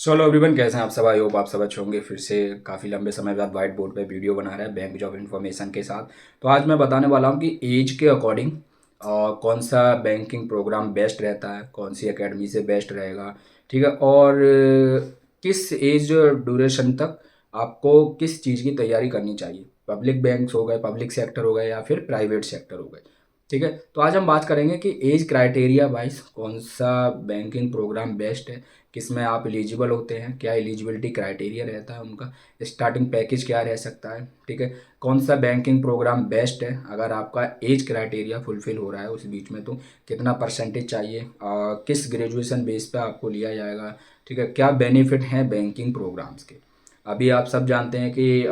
Hello everyone, कैसे हैं आप सब। आई होप आप सब अच्छे होंगे। फिर से काफ़ी लंबे समय बाद वाइट बोर्ड पे वीडियो बना रहा है बैंक जॉब इन्फॉर्मेशन के साथ। तो आज मैं बताने वाला हूँ कि एज के अकॉर्डिंग कौन सा बैंकिंग प्रोग्राम बेस्ट रहता है, कौन सी एकेडमी से बेस्ट रहेगा। ठीक है। और किस एज ड्यूरेशन तक आपको किस चीज़ की तैयारी करनी चाहिए। पब्लिक बैंक्स हो गए, पब्लिक सेक्टर हो गए या फिर प्राइवेट सेक्टर हो गए। ठीक है। तो आज हम बात करेंगे कि एज क्राइटेरिया वाइज कौन सा बैंकिंग प्रोग्राम बेस्ट है, किस में आप एलिजिबल होते हैं, क्या एलिजिबिलिटी क्राइटेरिया रहता है उनका, स्टार्टिंग पैकेज क्या रह सकता है। ठीक है। कौन सा बैंकिंग प्रोग्राम बेस्ट है अगर आपका एज क्राइटेरिया फुलफिल हो रहा है उस बीच में, तो कितना परसेंटेज चाहिए, किस ग्रेजुएशन बेस पे आपको लिया जाएगा। ठीक है। क्या बेनिफिट हैं बैंकिंग प्रोग्राम्स के। अभी आप सब जानते हैं कि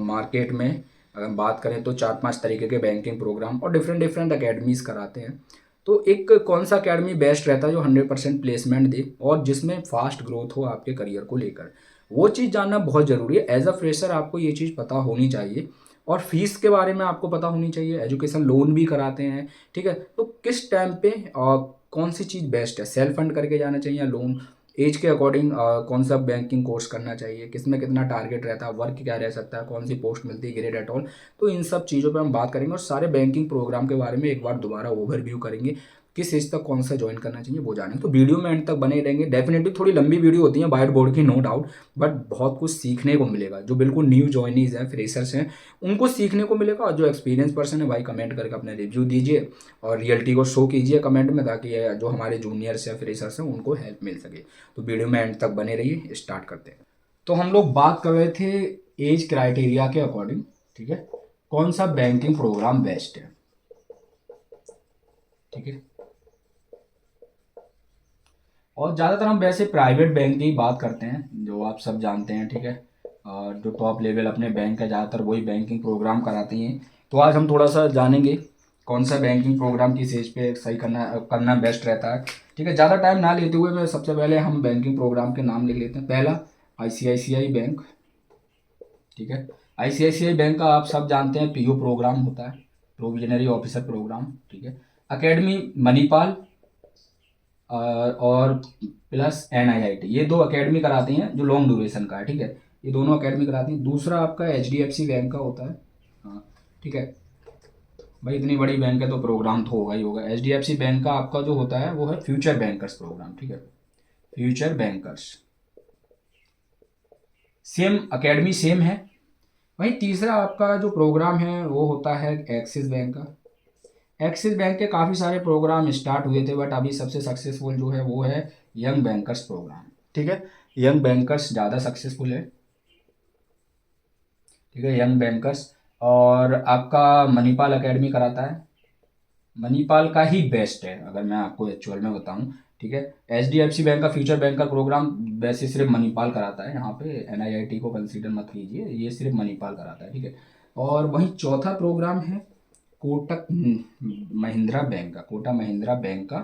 मार्केट में अगर हम बात करें तो 4-5 तरीके के बैंकिंग प्रोग्राम और डिफरेंट डिफरेंट अकेडमीज़ कराते हैं। तो एक कौन सा अकेडमी बेस्ट रहता है जो 100% प्लेसमेंट दे और जिसमें फास्ट ग्रोथ हो आपके करियर को लेकर, वो चीज़ जानना बहुत ज़रूरी है। एज अ फ्रेशर आपको ये चीज़ पता होनी चाहिए और फीस के बारे में आपको पता होनी चाहिए। एजुकेशन लोन भी कराते हैं। ठीक है। तो किस टाइम पे कौन सी चीज़ बेस्ट है, सेल्फ फंड करके जाना चाहिए या लोन, एज के अकॉर्डिंग कौन सा बैंकिंग कोर्स करना चाहिए, किसमें कितना टारगेट रहता है, वर्क क्या रह सकता है, कौन सी पोस्ट मिलती है, ग्रेड एट ऑल। तो इन सब चीज़ों पे हम बात करेंगे और सारे बैंकिंग प्रोग्राम के बारे में एक बार दोबारा ओवरव्यू करेंगे। किस एज तक कौन सा ज्वाइन करना चाहिए वो जानेंगे। तो वीडियो में एंड तक बने रहेंगे। डेफिनेटली थोड़ी लंबी वीडियो होती है वाइट बोर्ड की, नो डाउट, बट बहुत कुछ सीखने को मिलेगा। जो बिल्कुल न्यू ज्वाइनीज हैं, फ्रेशर्स हैं, उनको सीखने को मिलेगा। और जो एक्सपीरियंस पर्सन है भाई, कमेंट करके अपने रिव्यू दीजिए और रियलिटी को शो कीजिए कमेंट में, ताकि ये जो हमारे जूनियर्स या फ्रेशर्स हैं उनको हेल्प मिल सके। तो वीडियो में एंड तक बने रहिए। स्टार्ट करते हैं। तो हम लोग बात कर रहे थे एज क्राइटेरिया के अकॉर्डिंग। ठीक है। कौन सा बैंकिंग प्रोग्राम बेस्ट है। ठीक है। और ज़्यादातर हम वैसे प्राइवेट बैंक की बात करते हैं, जो आप सब जानते हैं। ठीक है। और जो टॉप लेवल अपने बैंक है, ज़्यादातर वही बैंकिंग प्रोग्राम कराती हैं। तो आज हम थोड़ा सा जानेंगे कौन सा बैंकिंग प्रोग्राम किस एज पे सही करना करना बेस्ट रहता है। ठीक है। ज़्यादा टाइम ना लेते हुए मैं सबसे पहले हम बैंकिंग प्रोग्राम के नाम लिख लेते हैं। पहला, आईसीआईसीआई बैंक। ठीक है। आईसीआईसीआई बैंक का आप सब जानते हैं पीओ प्रोग्राम होता है, प्रोविजनरी ऑफिसर प्रोग्राम। ठीक है। अकेडमी मणिपाल और प्लस एनआईआईटी, ये दो अकेडमी कराती हैं जो लॉन्ग ड्यूरेशन का है। ठीक है। ये दोनों अकेडमी कराती हैं। दूसरा आपका एचडीएफसी बैंक का होता है। हाँ। ठीक है। भाई इतनी बड़ी बैंक है तो प्रोग्राम तो होगा ही होगा। एचडीएफसी बैंक का आपका जो होता है वो है फ्यूचर बैंकर्स प्रोग्राम। ठीक है। Future bankers same academy same है। वहीं तीसरा आपका जो प्रोग्राम है वो होता है एक्सिस बैंक का। एक्सिस बैंक के काफ़ी सारे प्रोग्राम स्टार्ट हुए थे, बट अभी सबसे सक्सेसफुल जो है वो है यंग बैंकर्स प्रोग्राम। ठीक है। यंग बैंकर्स ज़्यादा सक्सेसफुल है। ठीक है। Young bankers. और आपका मणिपाल एकेडमी कराता है। मणिपाल का ही बेस्ट है अगर मैं आपको एक्चुअल में बताऊं। ठीक है। H D F C bank का फ्यूचर बैंक का प्रोग्राम वैसे सिर्फ मणिपाल कराता है। यहाँ पे एन आई आई टी को कंसीडर मत कीजिए, ये सिर्फ मणिपाल कराता है। ठीक है। और वहीं चौथा प्रोग्राम है कोटक महिंद्रा बैंक का, कोटा महिंद्रा बैंक का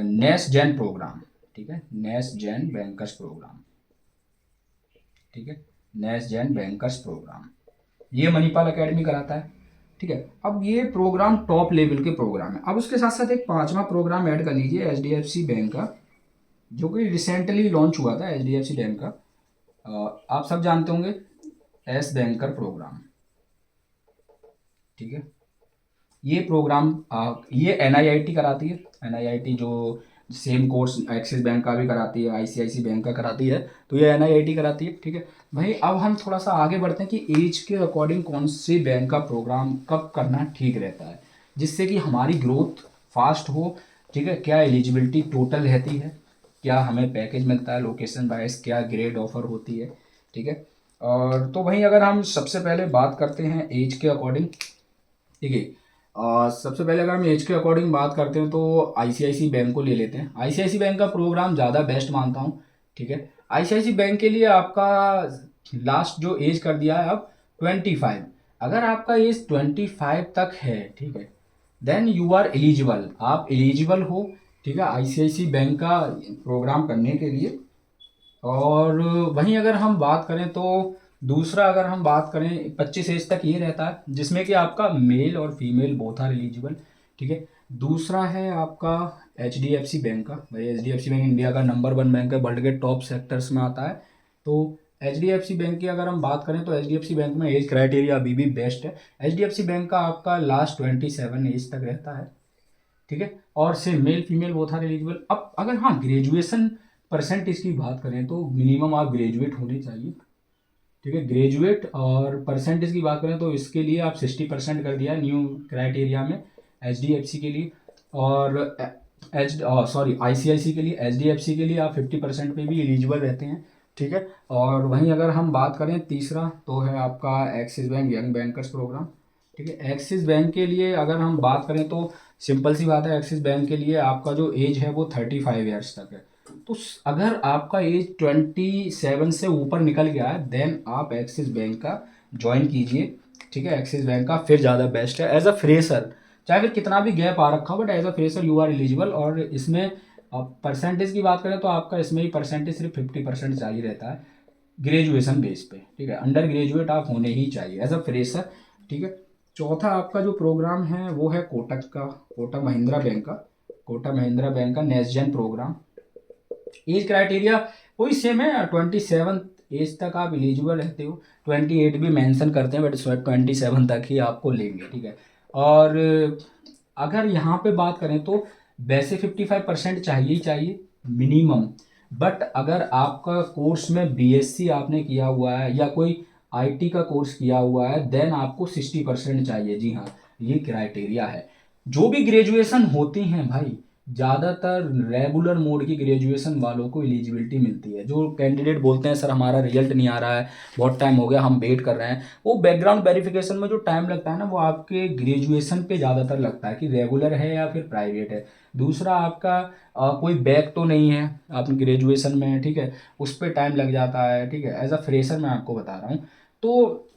नेस जैन प्रोग्राम। ठीक है। नेस जैन बैंकर्स प्रोग्राम। ठीक है। नेस जैन बैंकर्स प्रोग्राम ये मणिपाल एकेडमी कराता है। ठीक है। अब ये प्रोग्राम टॉप लेवल के प्रोग्राम है। अब उसके साथ साथ एक पांचवा प्रोग्राम ऐड कर लीजिए H D F C bank का, जो कि रिसेंटली लॉन्च हुआ था। H D F C bank का आप सब जानते होंगे, एस बैंकर प्रोग्राम। ठीक है। ये प्रोग्राम ये एनआईआईटी कराती है। एनआईआईटी जो सेम कोर्स एक्सिस बैंक का भी कराती है, आईसीआईसी बैंक का कराती है, तो ये एनआईआईटी कराती है। ठीक है। भाई अब हम थोड़ा सा आगे बढ़ते हैं कि एज के अकॉर्डिंग कौन से बैंक का प्रोग्राम कब करना ठीक रहता है, जिससे कि हमारी ग्रोथ फास्ट हो। ठीक है। क्या एलिजिबिलिटी टोटल रहती है, क्या हमें पैकेज मिलता है, लोकेशन वाइज क्या ग्रेड ऑफर होती है। ठीक है। और तो वहीं अगर हम सबसे पहले बात करते हैं एज के अकॉर्डिंग। ठीक है। सबसे पहले अगर हम एज के अकॉर्डिंग बात करते हैं तो आईसीआईसी बैंक को ले लेते हैं। आईसीआईसी बैंक का प्रोग्राम ज़्यादा बेस्ट मानता हूँ। ठीक है। आईसीआईसी बैंक के लिए आपका लास्ट जो एज कर दिया है अब 25। अगर आपका एज 25 तक है, ठीक है, देन यू आर एलिजिबल, आप एलिजिबल हो। ठीक है, आईसीआईसी बैंक का प्रोग्राम करने के लिए। और वहीं अगर हम बात करें तो दूसरा अगर हम बात करें 25 एज तक ये रहता है, जिसमें कि आपका मेल और फीमेल बोथ आर एलिजिबल। ठीक है। दूसरा है आपका HDFC बैंक का। भाई HDFC बैंक इंडिया का नंबर 1 बैंक है, वर्ल्ड के टॉप सेक्टर्स में आता है। तो HDFC बैंक की अगर हम बात करें तो HDFC बैंक में एज क्राइटेरिया अभी भी बेस्ट है। HDFC बैंक का आपका लास्ट 27 एज तक रहता है, ठीक है। और से मेल फीमेल वो था एलिजिबल। अब अगर हाँ ग्रेजुएशन परसेंटेज की बात करें तो मिनिमम आप ग्रेजुएट होने चाहिए, ठीक है। ग्रेजुएट और परसेंटेज की बात करें तो इसके लिए आप 60% कर दिया न्यू क्राइटेरिया में HDFC के लिए। और ICICI के लिए, HDFC के लिए आप 50% पे भी एलिजिबल रहते हैं, ठीक है। और वहीं अगर हम बात करें तीसरा तो है आपका Axis bank young bankers program, ठीक है। एक्सिस बैंक के लिए अगर हम बात करें तो सिंपल सी बात है, एक्सिस बैंक के लिए आपका जो एज है वो 35 ईयर्स तक है। तो अगर आपका एज 27 से ऊपर निकल गया है देन आप एक्सिस बैंक का ज्वाइन कीजिए, ठीक है। एक्सिस बैंक का फिर ज़्यादा बेस्ट है एज अ फ्रेशर, चाहे फिर कितना भी गैप आ रखा हो, but as a fresher you are eligible. और इसमें परसेंटेज की बात करें तो आपका इसमें ही परसेंटेज सिर्फ 50% चाहिए रहता है ग्रेजुएशन बेस पे, ठीक है। अंडर ग्रेजुएट आप होने ही चाहिए एज अ फ्रेशर, ठीक है। चौथा आपका जो प्रोग्राम है वो है कोटक का, कोटक महिंद्रा बैंक का, कोटक महिंद्रा बैंक का next gen program. Age criteria वही सेम है, 27 एज तक आप एलिजिबल रहते हो। 28 भी मेंशन करते हैं बट 27 तक ही आपको लेंगे, ठीक है। और अगर यहाँ पे बात करें तो वैसे 55% चाहिए ही चाहिए मिनिमम। बट अगर आपका कोर्स में BSc आपने किया हुआ है या कोई IT का कोर्स किया हुआ है देन आपको 60% चाहिए। जी हाँ, ये क्राइटेरिया है। जो भी ग्रेजुएशन होती हैं भाई, ज़्यादातर रेगुलर मोड की ग्रेजुएशन वालों को एलिजिबिलिटी मिलती है। जो कैंडिडेट बोलते हैं सर हमारा रिजल्ट नहीं आ रहा है, बहुत टाइम हो गया, हम वेट कर रहे हैं, वो बैकग्राउंड वेरिफिकेशन में जो टाइम लगता है ना वो आपके ग्रेजुएशन पे ज़्यादातर लगता है कि रेगुलर है या फिर प्राइवेट है। दूसरा आपका कोई बैक तो नहीं है आप ग्रेजुएशन में, ठीक है, उस पर टाइम लग जाता है, ठीक है। एज अ फ्रेशर मैं आपको बता रहा हूँ। तो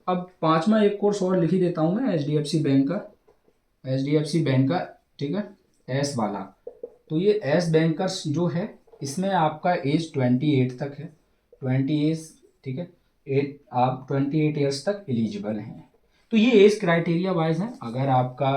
अब पांचवा एक कोर्स और लिख ही देता हूँ मैं HDFC बैंक का, HDFC बैंक का, ठीक है, एस वाला। तो ये एस बैंकर्स जो है इसमें आपका एज 28 तक है, 28, ठीक है। आप 28 ईयर्स तक एलिजिबल हैं। तो ये एज क्राइटेरिया वाइज है। अगर आपका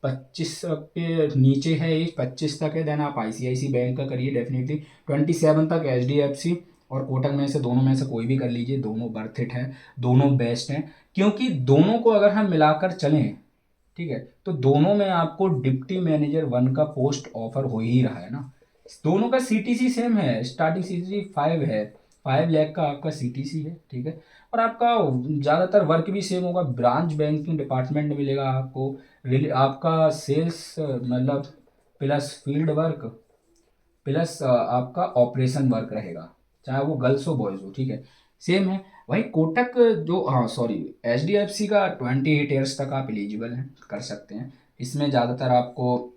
25 के नीचे है, एज 25 तक है, देन आप ICICI बैंक का करिए डेफिनेटली। 27 तक HDFC और कोटक में से दोनों में से कोई भी कर लीजिए, दोनों बर्थ इट है, दोनों बेस्ट हैं। क्योंकि दोनों को अगर हम मिलाकर चलें, ठीक है, तो दोनों में आपको डिप्टी मैनेजर 1 का पोस्ट ऑफर हो ही रहा है ना। दोनों का CTC सेम है, स्टार्टिंग CTC 5 है, 5 लाख का आपका CTC है, ठीक है। और आपका ज़्यादातर वर्क भी सेम होगा, ब्रांच बैंकिंग डिपार्टमेंट में मिलेगा आपको। आपका सेल्स मतलब प्लस फील्ड वर्क प्लस आपका ऑपरेशन वर्क रहेगा, चाहे वो गर्ल्स हो बॉयज हो, ठीक है, सेम है। वही कोटक जो, हाँ सॉरी, HDFC का 28 ईयर्स तक आप एलिजिबल हैं, कर सकते हैं। इसमें ज़्यादातर आपको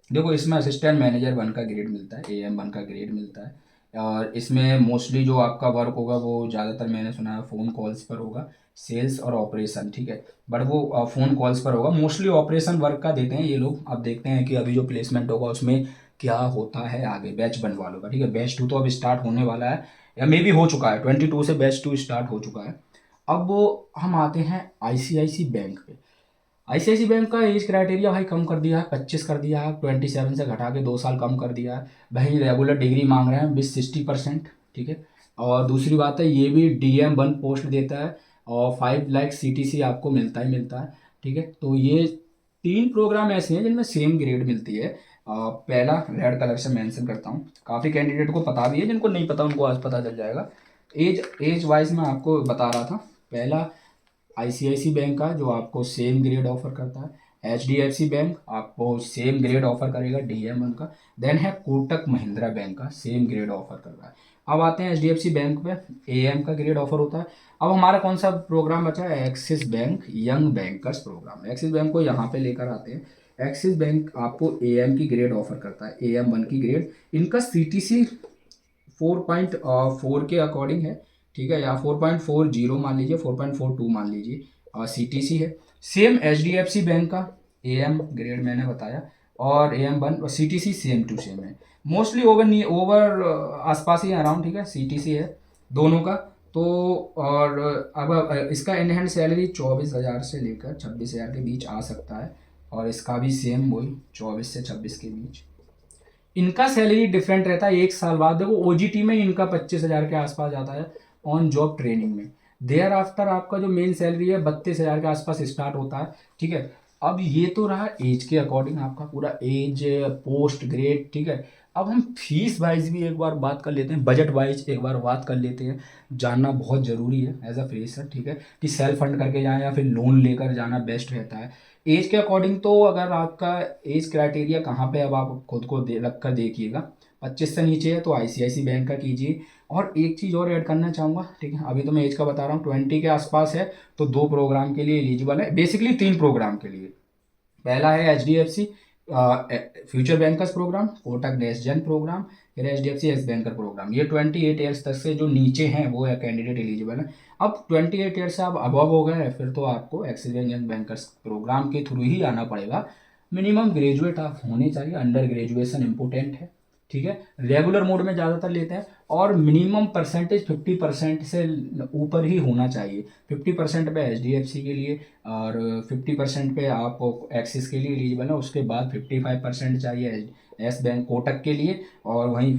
देखो, इसमें असिस्टेंट मैनेजर 1 का ग्रेड मिलता है, AM1 का ग्रेड मिलता है। और इसमें मोस्टली जो आपका वर्क होगा वो ज़्यादातर मैंने सुना है फ़ोन कॉल्स पर होगा, सेल्स और ऑपरेशन, ठीक है। बट वो फ़ोन कॉल्स पर होगा, मोस्टली ऑपरेशन वर्क का देते हैं ये लोग। अब देखते हैं कि अभी जो प्लेसमेंट होगा उसमें क्या होता है आगे बैच 1 वालों का, ठीक है। बैच 2 तो अब स्टार्ट होने वाला है या मे बी हो चुका है, 22 से बैच 2 स्टार्ट हो चुका है। अब हम आते हैं ICICI बैंक पे। ICICI बैंक का एज क्राइटेरिया भाई कम कर दिया है, 25 कर दिया है, 27 से घटा के 2 साल कम कर दिया है। भाई रेगुलर डिग्री मांग रहे हैं 60%, ठीक है। और दूसरी बात है ये भी DM1 पोस्ट देता है और 5 लाख CTC आपको मिलता ही मिलता है, ठीक है। तो ये 3 प्रोग्राम ऐसे हैं जिनमें सेम ग्रेड मिलती है। पहला रेड कलर से मेंशन करता हूँ, काफ़ी कैंडिडेट को पता भी है, जिनको नहीं पता उनको आज पता चल जाएगा। एज वाइज मैं आपको बता रहा था। पहला ICICI बैंक का जो आपको सेम ग्रेड ऑफर करता है, HDFC बैंक आपको सेम ग्रेड ऑफर करेगा DM1 का। देन है कोटक महिंद्रा बैंक का सेम ग्रेड ऑफर कर रहा है। अब आते हैं HDFC बैंक पे, AM का ग्रेड ऑफर होता है। अब हमारा कौन सा प्रोग्राम बचा है, Axis bank young bankers program. Axis bank को यहाँ पे लेकर आते हैं। एक्सिस बैंक आपको AM की ग्रेड ऑफर करता है, AM1 की ग्रेड। इनका CTC 4.4 के अकॉर्डिंग है, ठीक है, या 4.40 मान लीजिए, 4.42 मान लीजिए, और CTC है। सेम HDFC बैंक का AM ग्रेड मैंने बताया, और AM1 और CTC सेम टू सेम है। मोस्टली ओवर आसपास ही अराउंड, ठीक है, CTC है दोनों का। तो और अब इसका इन हैंड सैलरी 24,000 से लेकर 26,000 के बीच आ सकता है, और इसका भी सेम वही 24 से 26 के बीच। इनका सैलरी डिफरेंट रहता है एक साल बाद। देखो ओजीटी में इनका 25,000 के आसपास जाता है ऑन जॉब ट्रेनिंग में। देयर आफ्टर आपका जो मेन सैलरी है 32,000 के आसपास स्टार्ट होता है। ठीक है, अब ये तो रहा एज के अकॉर्डिंग आपका पूरा एज, पोस्ट ग्रेड। ठीक है, अब हम फीस वाइज भी एक बार बात कर लेते हैं, बजट वाइज एक बार बात कर लेते हैं। जानना बहुत ज़रूरी है एज अ फ्रेशर। ठीक है, कि सेल्फ फंड करके जाएं या फिर लोन लेकर जाना बेस्ट रहता है। एज के अकॉर्डिंग तो अगर आपका एज क्राइटेरिया कहाँ पे, अब आप खुद को रख कर देखिएगा। 25 से नीचे है तो आईसीआईसी बैंक का कीजिए। और एक चीज़ और ऐड करना चाहूँगा, ठीक है, अभी तो मैं एज का बता रहा हूँ, 20 के आसपास है तो 2 प्रोग्राम के लिए एलिजिबल है, बेसिकली 3 प्रोग्राम के लिए। पहला है HDFC future bankers program, Kotak next gen program, फिर HDFC एस बैंकर प्रोग्राम। ये 28 ईयर्स तक से जो नीचे हैं वो कैंडिडेट एलिजिबल है। अब 28 ईयर्स से आप अबव हो गए फिर तो आपको Axis bank young bankers program के थ्रू ही आना पड़ेगा। मिनिमम ग्रेजुएट आप होने चाहिए, अंडर ग्रेजुएशन इम्पोर्टेंट है। ठीक है, रेगुलर मोड में ज़्यादातर लेते हैं और मिनिमम परसेंटेज 50% से ऊपर ही होना चाहिए। 50% पे HDFC के लिए और 50% पे आप एक्सिस के लिए एलिजिबल है। उसके बाद 55% चाहिए एस बैंक कोटक के लिए, और वहीं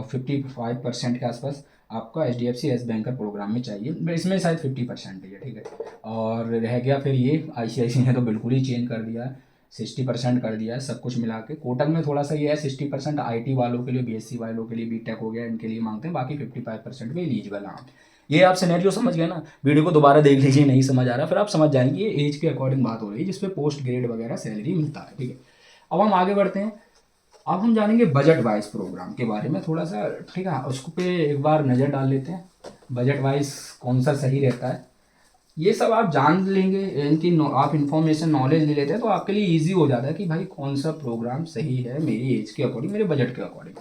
55% के आसपास आपका HDFC एस बैंकर प्रोग्राम में चाहिए। इसमें शायद 50% है। ठीक है, और रह गया फिर ये ICICI ने तो बिल्कुल ही चेंज कर दिया है, 60% कर दिया है सब कुछ मिला के। कोटक में थोड़ा सा ये है 60% IT वालों के लिए, BSc वालों के लिए, बीटेक हो गया इनके लिए मांगते हैं, बाकी 55% पे एलिजिबल। हाँ, ये आप सिनेरियो समझ गए ना। वीडियो को दोबारा देख लीजिए, नहीं समझ आ रहा फिर आप समझ जाएंगे ये एज के अकॉर्डिंग बात हो रही है जिसपे पोस्ट ग्रेड वगैरह सैलरी मिलता है। ठीक है, अब हम आगे बढ़ते हैं। अब हम जानेंगे बजट वाइज प्रोग्राम के बारे में थोड़ा सा। ठीक है, उसको पे एक बार नज़र डाल लेते हैं, बजट वाइज कौन सा सही रहता है। ये सब आप जान लेंगे, इनकी आप इन्फॉर्मेशन नॉलेज ले लेते हैं तो आपके लिए इजी हो जाता है कि भाई कौन सा प्रोग्राम सही है मेरी एज के अकॉर्डिंग, मेरे बजट के अकॉर्डिंग।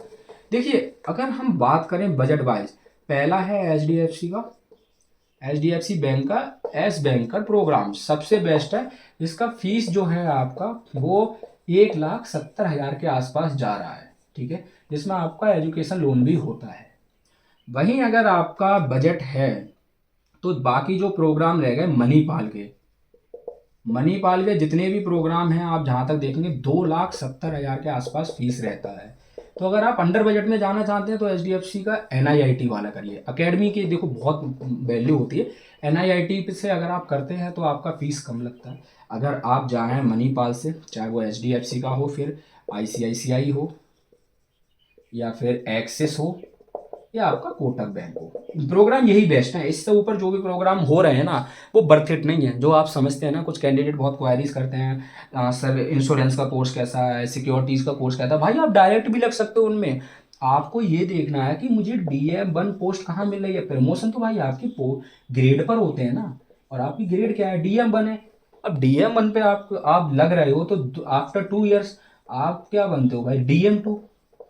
देखिए, अगर हम बात करें बजट वाइज, पहला है HDFC का, HDFC बैंक का एस बैंकर प्रोग्राम सबसे बेस्ट है। इसका फीस जो है आपका वो 1,70,000 के आसपास जा रहा है। ठीक है, जिसमें आपका एजुकेशन लोन भी होता है। वहीं अगर आपका बजट है तो बाकी जो प्रोग्राम रह गए मणिपाल के जितने भी प्रोग्राम हैं आप जहाँ तक देखेंगे 2,70,000 के आसपास फीस रहता है। तो अगर आप अंडर बजट में जाना चाहते हैं तो HDFC का NIIT वाला करिए। अकेडमी की देखो बहुत वैल्यू होती है। NIIT से अगर आप करते हैं तो आपका फीस कम लगता है। अगर आप जाएँ मणिपाल से, चाहे वो HDFC का हो, फिर ICICI हो, या फिर एक्सिस हो, या आपका कोटक बैंक हो, प्रोग्राम यही बेस्ट है। इससे ऊपर जो भी प्रोग्राम हो रहे हैं ना वो बर्थ इट नहीं है। जो आप समझते हैं ना, कुछ कैंडिडेट बहुत क्वायरीज करते हैं, सर इंश्योरेंस का कोर्स कैसा है, सिक्योरिटीज़ का कोर्स कैसा है, भाई आप डायरेक्ट भी लग सकते हो उनमें। आपको ये देखना है कि मुझे DM1 पोस्ट कहाँ मिल रही है। प्रमोशन तो भाई आपकी ग्रेड पर होते हैं ना, और आपकी ग्रेड क्या है, DM1 है। अब DM1 पे आप लग रहे हो तो आफ्टर 2 ईयर्स आप क्या बनते हो भाई, DM2।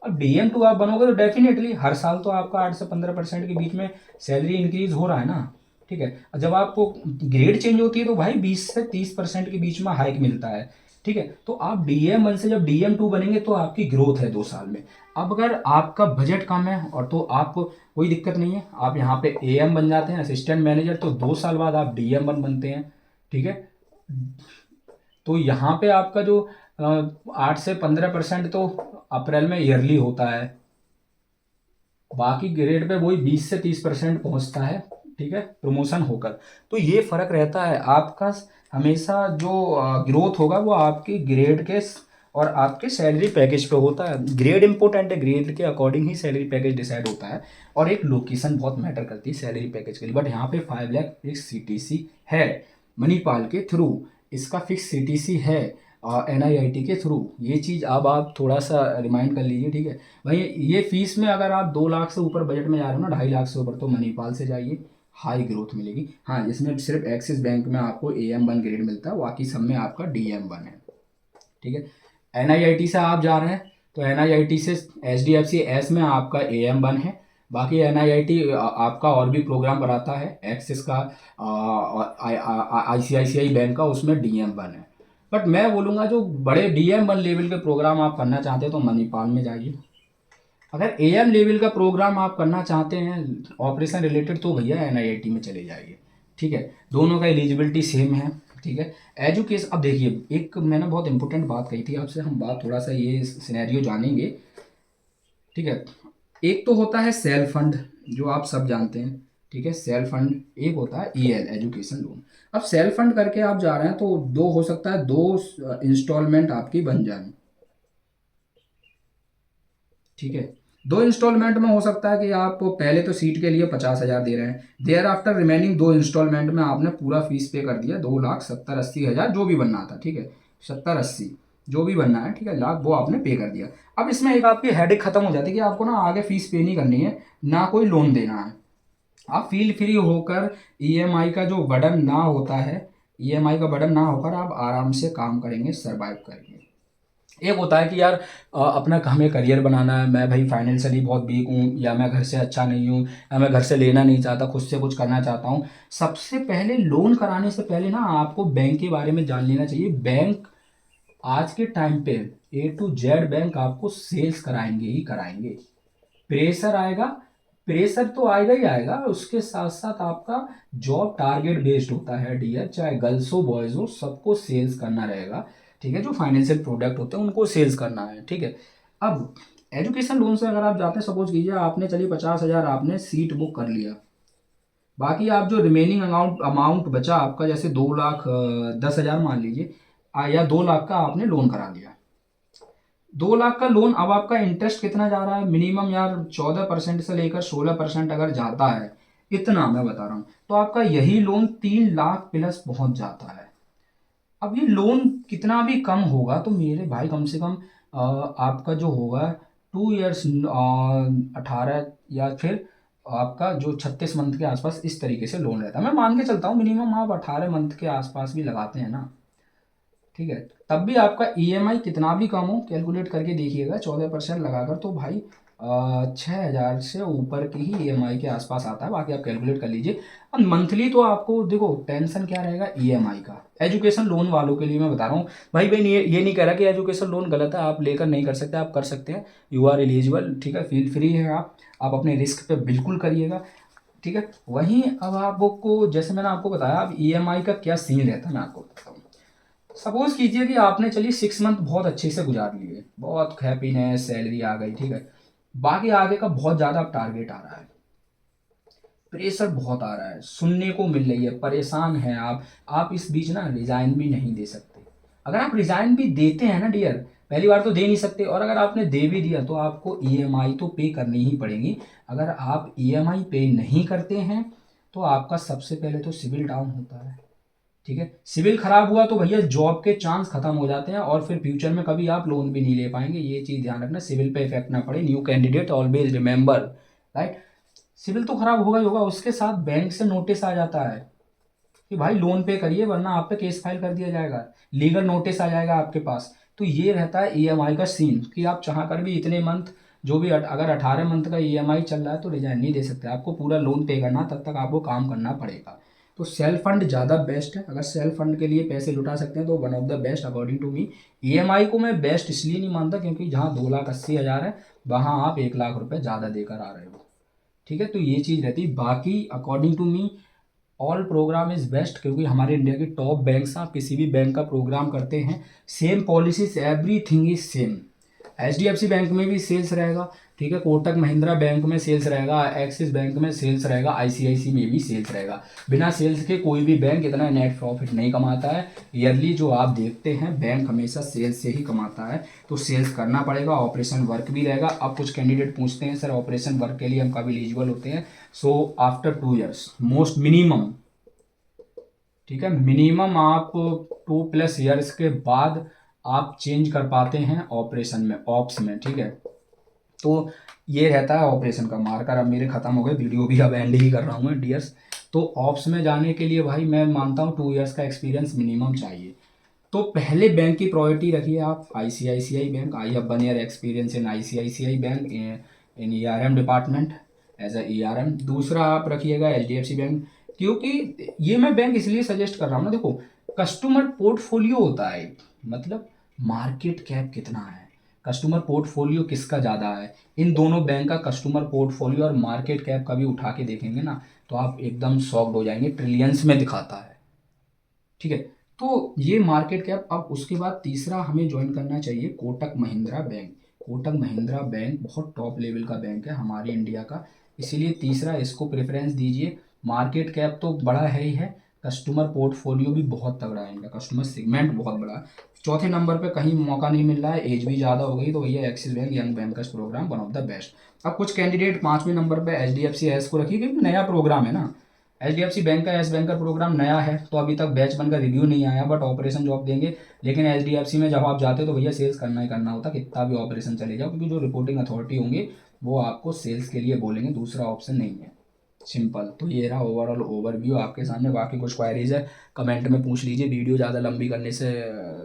अब DM2 आप बनोगे तो डेफिनेटली हर साल तो आपका 8 से 15% के बीच में सैलरी इंक्रीज हो रहा है ना। ठीक है, जब आपको ग्रेड चेंज होती है तो भाई 20 से 30% के बीच में हाइक मिलता है। ठीक है, तो आप DM1 से जब DM2 बनेंगे तो आपकी ग्रोथ है 2 साल में। अब अगर आपका बजट कम है और तो आपको कोई दिक्कत नहीं है, आप यहाँ पे AM बन जाते हैं, असिस्टेंट मैनेजर, तो 2 साल बाद आप DM1 बनते हैं। ठीक है, तो यहाँ पे आपका जो 8 से 15% तो अप्रैल में ईयरली होता है, बाकी ग्रेड पे वही 20 से 30% पहुंचता है। ठीक है, प्रमोशन होकर। तो ये फर्क रहता है आपका। हमेशा जो ग्रोथ होगा वो आपकी ग्रेड के और आपके सैलरी पैकेज पे होता है। ग्रेड इंपॉर्टेंट है, ग्रेड के अकॉर्डिंग ही सैलरी पैकेज डिसाइड होता है। और एक लोकेशन बहुत मैटर करती है सैलरी पैकेज के लिए। बट यहाँ पे 5 लाख फिक्स CTC है मणिपाल के थ्रू, इसका फिक्स CTC है NIIT के थ्रू। ये चीज़ अब आप थोड़ा सा रिमाइंड कर लीजिए। ठीक है भाई, ये फीस में अगर आप 2 लाख से ऊपर बजट में जा रहे हो ना, 2.5 लाख से ऊपर, तो मणिपाल से जाइए, हाई ग्रोथ मिलेगी। हाँ, इसमें सिर्फ एक्सिस बैंक में आपको AM1 ग्रेड मिलता है, बाकी सब में आपका DM1 है। ठीक है, NIIT से आप जा रहे हैं तो NIIT से HDFC एस में आपका AM1 है। बाकी NIIT आपका और भी प्रोग्राम कराता है, एक्सिस का, ICICI बैंक का, उसमें DM1 है। बट मैं बोलूँगा जो बड़े DM1 लेवल के प्रोग्राम आप करना चाहते हैं तो मणिपाल में जाइए। अगर AM लेवल का प्रोग्राम आप करना चाहते हैं ऑपरेशन रिलेटेड तो भैया NIIT में चले जाइए। ठीक है, दोनों का एलिजिबिलिटी सेम है। ठीक है। एजुकेशन, अब देखिए एक मैंने बहुत इंपॉर्टेंट बात कही थी आपसे, हम बात थोड़ा सा ये सिनेरियो जानेंगे, ठीक है। एक तो होता है सेल्फ फंड, जो आप सब जानते हैं, ठीक है, सेल्फ फंड। एक होता है ईएल, एजुकेशन लोन। अब सेल्फ फंड करके आप जा रहे हैं तो दो हो सकता है, दो इंस्टॉलमेंट आपकी बन जाए, ठीक है। दो इंस्टॉलमेंट में हो सकता है कि आप पहले तो सीट के लिए 50,000 दे रहे हैं, देयर आफ्टर रिमेनिंग दो इंस्टॉलमेंट में आपने पूरा फीस पे कर दिया, 2,70,80,000 जो भी बनना था, ठीक है, 70-80 जो भी बनना है, ठीक है, लाख वो आपने पे कर दिया। अब इसमें एक आपकी हेडेक खत्म हो जाती है कि आपको ना आगे फीस पे नहीं करनी है, ना कोई लोन देना है। आप फील फ्री होकर ईएमआई का जो बर्डन ना होता है, ईएमआई का बर्डन ना होकर आप आराम से काम करेंगे, सरवाइव करेंगे। एक होता है कि यार अपना हमें करियर बनाना है, मैं भाई फाइनेंशियली बहुत वीक हूँ, या मैं घर से अच्छा नहीं हूँ, या मैं घर से लेना नहीं चाहता, खुद से कुछ करना चाहता हूँ। सबसे पहले लोन कराने से पहले ना आपको बैंक के बारे में जान लेना चाहिए। बैंक आज के टाइम पे A to Z बैंक आपको सेल्स कराएंगे ही कराएंगे। प्रेशर आएगा, प्रेशर तो आएगा ही आएगा, उसके साथ साथ आपका जॉब टारगेट बेस्ड होता है डियर, चाहे गर्ल्स हो बॉयज हो, सबको सेल्स करना रहेगा, ठीक है। जो फाइनेंशियल प्रोडक्ट होते हैं उनको सेल्स करना है, ठीक है। अब एजुकेशन लोन से अगर आप जाते हैं, सपोज कीजिए आपने चलिए 50,000 आपने सीट बुक कर लिया, बाकी आप जो रिमेनिंग अमाउंट अमाउंट बचा आपका, जैसे 2,10,000 मान लीजिए, या 2 लाख का आपने लोन करा लिया। 2 लाख का लोन, अब आपका इंटरेस्ट कितना जा रहा है, मिनिमम यार 14% से लेकर 16% अगर जाता है, इतना मैं बता रहा हूँ, तो आपका यही लोन 3 लाख प्लस पहुंच जाता है। अब ये लोन कितना भी कम होगा तो मेरे भाई कम से कम आपका जो होगा 2 ईयर्स, 18, या फिर आपका जो 36 मंथ के आसपास इस तरीके से लोन रहता है। मैं मान के चलता हूँ मिनिमम आप 18 मंथ के आसपास भी लगाते हैं ना, ठीक है, तब भी आपका ईएमआई कितना भी कम हो, कैलकुलेट करके देखिएगा 14% लगाकर, तो भाई 6,000 से ऊपर की ही ईएमआई के आसपास आता है। बाकी आप कैलकुलेट कर लीजिए। अब मंथली तो आपको देखो टेंशन क्या रहेगा ईएमआई का, एजुकेशन लोन वालों के लिए मैं बता रहा हूँ भाई। भाई ये नहीं कह रहा कि एजुकेशन लोन गलत है, आप लेकर नहीं कर सकते, आप कर सकते हैं, यू आर एलिजिबल, ठीक है, फील फ्री है आप अपने रिस्क पे बिल्कुल करिएगा, ठीक है। वहीं अब आपको जैसे मैंने आपको बताया, अब ईएमआई का क्या सीन रहता है मैं आपको बताता हूँ। सपोज कीजिए कि आपने चलिए 6 मंथ बहुत अच्छे से गुजार लिए, बहुत हैप्पीनेस, सैलरी आ गई, ठीक है, बाकी आगे का बहुत ज़्यादा टारगेट आ रहा है, प्रेशर बहुत आ रहा है, सुनने को मिल रही है, परेशान हैं आप इस बीच ना रिजाइन भी नहीं दे सकते। अगर आप रिजाइन भी देते हैं ना डियर, पहली बार तो दे नहीं सकते, और अगर आपने दे भी दिया तो आपको ईएमआई तो पे करनी ही पड़ेगी। अगर आप ईएमआई पे नहीं करते हैं तो आपका सबसे पहले तो सिविल डाउन होता है, ठीक है। सिविल खराब हुआ तो भैया जॉब के चांस खत्म हो जाते हैं, और फिर फ्यूचर में कभी आप लोन भी नहीं ले पाएंगे। ये चीज ध्यान रखना, सिविल पे इफेक्ट ना पड़े। New candidate always remember, right. Civil तो खराब होगा ही होगा, उसके साथ बैंक से नोटिस आ जाता है कि भाई लोन पे करिए वरना आप पे केस फाइल कर दिया जाएगा, लीगल नोटिस आ जाएगा आपके पास। तो ये रहता है ईएमआई का सीन कि आप चाह कर भी इतने मंथ, जो भी अगर 18 मंथ का ईएमआई चल रहा है तो रिजाइन नहीं दे सकते, आपको पूरा लोन पे करना, तब तक आपको काम करना पड़ेगा। तो सेल्फ फंड ज़्यादा बेस्ट है, अगर सेल्फ फंड के लिए पैसे लुटा सकते हैं तो one of the best according to me. EMI को मैं बेस्ट इसलिए नहीं मानता क्योंकि जहाँ 2,80,000 है वहाँ आप 1 लाख रुपए ज़्यादा देकर आ रहे हो, ठीक है। तो ये चीज़ रहती है। बाकी according to me all program is best, क्योंकि हमारे इंडिया के टॉप बैंक्स, आप किसी भी बैंक का प्रोग्राम करते हैं, same policies, everything is same. HDFC bank में भी सेल्स रहेगा, ठीक है, कोटक महिंद्रा बैंक में सेल्स रहेगा, एक्सिस बैंक में सेल्स रहेगा, ICICI में भी सेल्स रहेगा। बिना सेल्स के कोई भी बैंक इतना नेट प्रॉफिट नहीं कमाता है। ईयरली जो आप देखते हैं बैंक हमेशा सेल्स से ही कमाता है, तो सेल्स करना पड़ेगा, ऑपरेशन वर्क भी रहेगा। अब कुछ कैंडिडेट पूछते हैं सर ऑपरेशन वर्क के लिए हम कब एलिजिबल होते हैं, so after 2 years most minimum, ठीक है, मिनिमम आप 2+ ईयर्स के बाद आप चेंज कर पाते हैं ऑपरेशन में, ऑप्स में, ठीक है। तो ये रहता है ऑपरेशन का। मार्कर अब मेरे खत्म हो गए, वीडियो भी अब एंड ही कर रहा हूँ मैं डियर्स। तो ऑप्स में जाने के लिए भाई मैं मानता हूँ 2 ईयर्स का एक्सपीरियंस मिनिमम चाहिए। तो पहले बैंक की प्रायोरिटी रखिए आप ICICI bank, I have 1 year experience in ICICI bank in ERM department as a ERM। दूसरा आप रखिएगा HDFC बैंक, क्योंकि ये मैं बैंक इसलिए सजेस्ट कर रहा हूँ ना, देखो कस्टमर पोर्टफोलियो होता है मतलब मार्केट कैप कितना है, कस्टमर पोर्टफोलियो किसका ज़्यादा है, इन दोनों बैंक का कस्टमर पोर्टफोलियो और मार्केट कैप कभी उठा के देखेंगे ना तो आप एकदम शॉक्ड हो जाएंगे, ट्रिलियंस में दिखाता है, ठीक है। तो ये मार्केट कैप। अब उसके बाद तीसरा हमें ज्वाइन करना चाहिए कोटक महिंद्रा बैंक। कोटक महिंद्रा बैंक बहुत टॉप लेवल का बैंक है हमारे इंडिया का, इसीलिए तीसरा इसको प्रेफरेंस दीजिए। मार्केट कैप तो बड़ा है ही है, कस्टमर पोर्टफोलियो भी बहुत तगड़ा है इनका, कस्टमर सेगमेंट बहुत बड़ा है। चौथे नंबर पे कहीं मौका नहीं मिल रहा है, एज भी ज़्यादा हो गई, तो भैया axis bank young bankers programme one of the best. अब कुछ कैंडिडेट पाँचवें नंबर पे HDFC एस को रखिए, क्योंकि नया प्रोग्राम है ना। HDFC बैंक का एस बैंकर प्रोग्राम नया है, तो अभी तक बैच वन का रिव्यू नहीं आया, बट ऑपरेशन जॉब देंगे। लेकिन HDFC में जब आप जाते हो तो भैया सेल्स करना ही करना होता, कितना भी ऑपरेशन चले जाओ, क्योंकि जो रिपोर्टिंग अथॉरिटी होंगे वो आपको सेल्स के लिए बोलेंगे, दूसरा ऑप्शन नहीं है। सिंपल। तो ये रहा ओवरऑल ओवरव्यू आपके सामने। बाकी कुछ क्वायरीज है कमेंट में पूछ लीजिए, वीडियो ज़्यादा लंबी करने से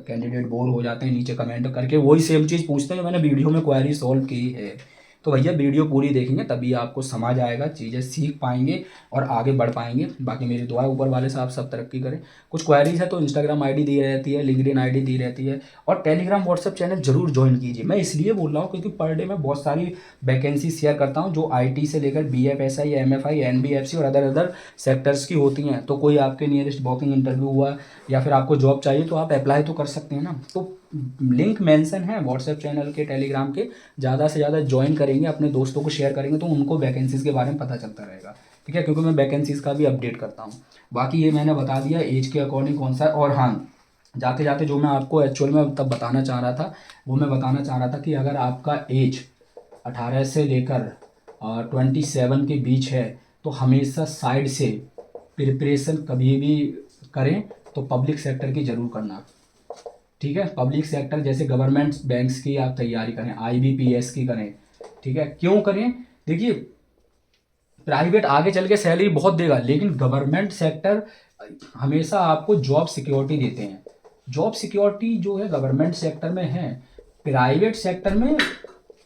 कैंडिडेट बोर हो जाते हैं, नीचे कमेंट करके वही सेम चीज़ पूछते हैं जो मैंने वीडियो में क्वायरी सॉल्व की है। तो भैया वीडियो पूरी देखेंगे तभी आपको समझ आएगा, चीज़ें सीख पाएंगे और आगे बढ़ पाएंगे। बाकी मेरी दुआ है ऊपर वाले से आप सब तरक्की करें। कुछ क्वायरीज है तो इंस्टाग्राम ID दी रहती है, लिंक्डइन ID दी रहती है, और टेलीग्राम व्हाट्सएप चैनल जरूर ज्वाइन कीजिए। मैं इसलिए बोल रहा हूँ क्योंकि पर डे मैं बहुत सारी वैकेंसी शेयर करता हूँ जो IT से लेकर BFSI, MFI, NBFC और अदर सेक्टर्स की होती हैं। तो कोई आपके नियरेस्ट वॉकिंग इंटरव्यू हुआ या फिर आपको जॉब चाहिए तो आप अप्लाई तो कर सकते हैं ना। तो लिंक मेंशन है व्हाट्सएप चैनल के, टेलीग्राम के, ज़्यादा से ज़्यादा ज्वाइन करेंगे, अपने दोस्तों को शेयर करेंगे तो उनको वैकेंसीज़ के बारे में पता चलता रहेगा। ठीक है, क्योंकि मैं वैकेंसीज़ का भी अपडेट करता हूँ। बाकी ये मैंने बता दिया एज के अकॉर्डिंग कौन सा है। और हाँ, जाते जाते जो मैं आपको एक्चुअल में तब बताना चाह रहा था, वो मैं बताना चाह रहा था कि अगर आपका एज 18 से लेकर 27 के बीच है तो हमेशा साइड से प्रिपरेशन कभी भी करें तो पब्लिक सेक्टर की ज़रूर करना। ठीक है, पब्लिक सेक्टर जैसे गवर्नमेंट बैंक्स की आप तैयारी करें, IBPS की करें। ठीक है, क्यों करें? देखिए, प्राइवेट आगे चल के सैलरी बहुत देगा, लेकिन गवर्नमेंट सेक्टर हमेशा आपको जॉब सिक्योरिटी देते हैं। जॉब सिक्योरिटी जो है गवर्नमेंट सेक्टर में है, प्राइवेट सेक्टर में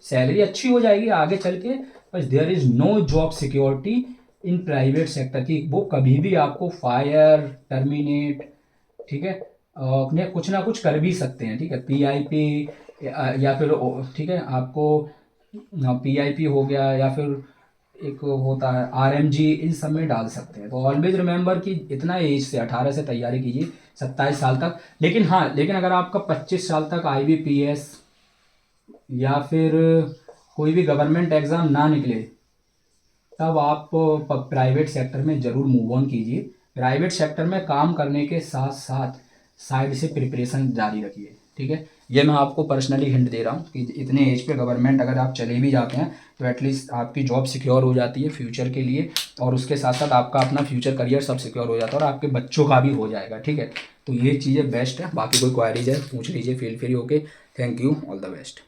सैलरी अच्छी हो जाएगी आगे चल के, बस there is no job security in private sector की। वो कभी भी आपको फायर, टर्मिनेट, ठीक है, अपने कुछ ना कुछ कर भी सकते हैं। ठीक है, PIP या फिर ठीक है आपको PIP हो गया, या फिर एक होता है RMG, इन सब में डाल सकते हैं। तो ऑलवेज रिमेंबर कि इतना एज से 18 से तैयारी कीजिए 27 साल तक। लेकिन हाँ, लेकिन अगर आपका 25 साल तक IBPS या फिर कोई भी गवर्नमेंट एग्ज़ाम ना निकले तब आप प्राइवेट सेक्टर में ज़रूर मूव ऑन कीजिए। प्राइवेट सेक्टर में काम करने के साथ साथ साइड से प्रिपरेशन जारी रखिए। ठीक है, ये मैं आपको पर्सनली हिंट दे रहा हूँ कि इतने एज पे गवर्नमेंट अगर आप चले भी जाते हैं तो एटलीस्ट आपकी जॉब सिक्योर हो जाती है फ्यूचर के लिए, और उसके साथ साथ आपका अपना फ्यूचर करियर सब सिक्योर हो जाता है, और आपके बच्चों का भी हो जाएगा। ठीक है, तो ये चीज़ें बेस्ट है। बाकी कोई क्वारीज है पूछ लीजिए, फील फ्री होके। Thank you, all the best.